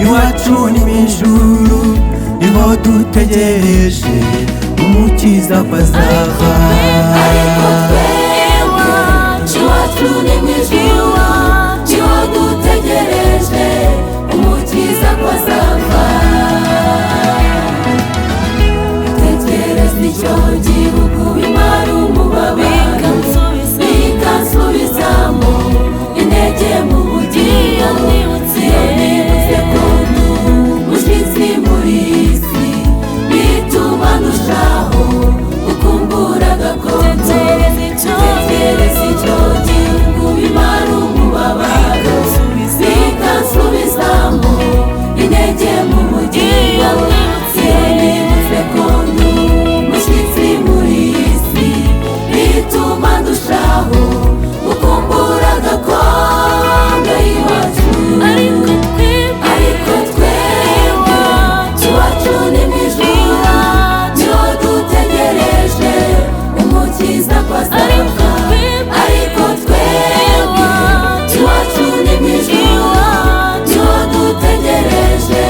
iwacu ni mw'ijuru, niho dutegereje umukiza ko azava. Ariko twebwe iwacu ni mw'ijuru, niho dutegereje umukiza ko azava. Tekereza icyo gihugu bimara umubabaro, bikansubizamo intege mu bugingo. Iyo nibutse ko ndi umushyitsi muri iyi si, bituma ndushaho gukumbura gakondo. Tekereza icyo gihugu bimara umubabaro, bikansubizamo intege mu bugingo. Iyo nibutse ko ndi umushyitsi muri iyi si, bituma ndushaho gukumbura gakondo y'iwacu. Ariko twebwe iwacu ni mw'ijuru, niho dutegereje umukiza ko azava. Ariko twebwe iwacu ni mw'ijuru, niho dutegereje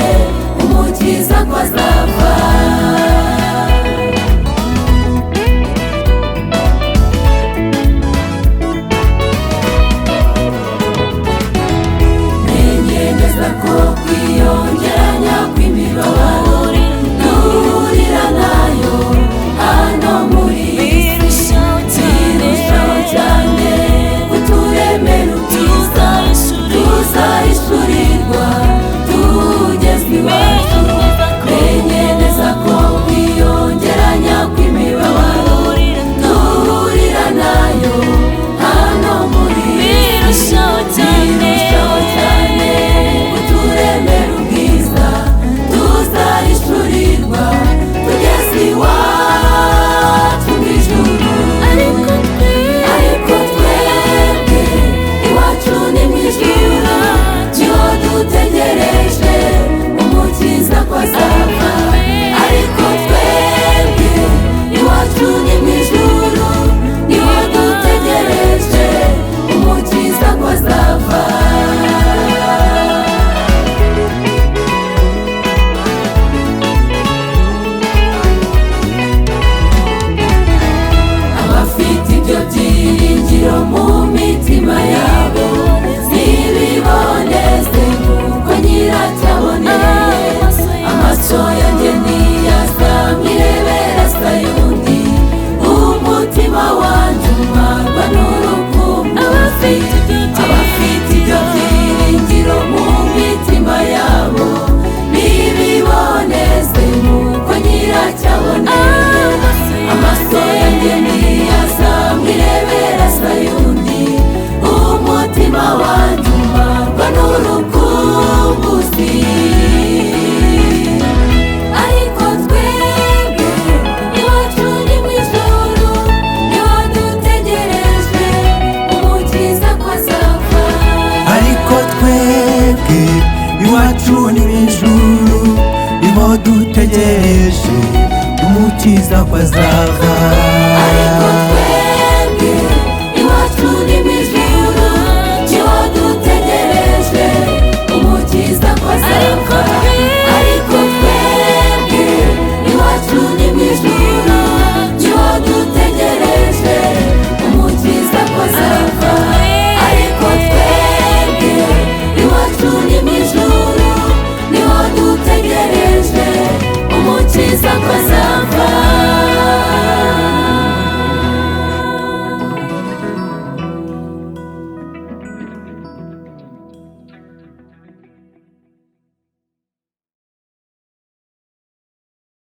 umukiza ko azava. Menye neza ko kwiyongeranya kw'imibabaro duhurira nayo hano muri iyi si, birushaho cyane kuturemera ubwiza tuzahishurirwa tugezwe iwacu. Menye neza ko kwiyongeranya kw'imibabaro duhurira nayo hano muri iyi si, birushaho cyane kuturemera ubwiza tuzahishurirwa tugeze iwacu mw'ijuru. Ariko twebwe iwacu ni mw'ijuru, niho dutegereje umukiza ko azava. Ariko twebwe iwacu ni mw'ijuru, niho dutegereje umukiza ko azava. Abafite ibyo byiringiro mu mitima yabo, ntibiboneze kuko nyiracyo aboneye. Amaso yanjye ntiyazamirebera Sayuni, umutima wanjye umarwa n'urukundo. Abafite ibyo byiringiro mu mitima yabo, ntibiboneze kuko nyiracyo aboneye. Amaso yanjye ntiyazamirebera Sayuni, umutima wanjye umarwa n'urukumbuzi. Ariko twebwe iwacu ni mw'ijuru, niho dutegereje umukiza ko azava. Ariko twebwe iwacu ni mw'ijuru, niho dutegereje umukiza ko azava. Ariko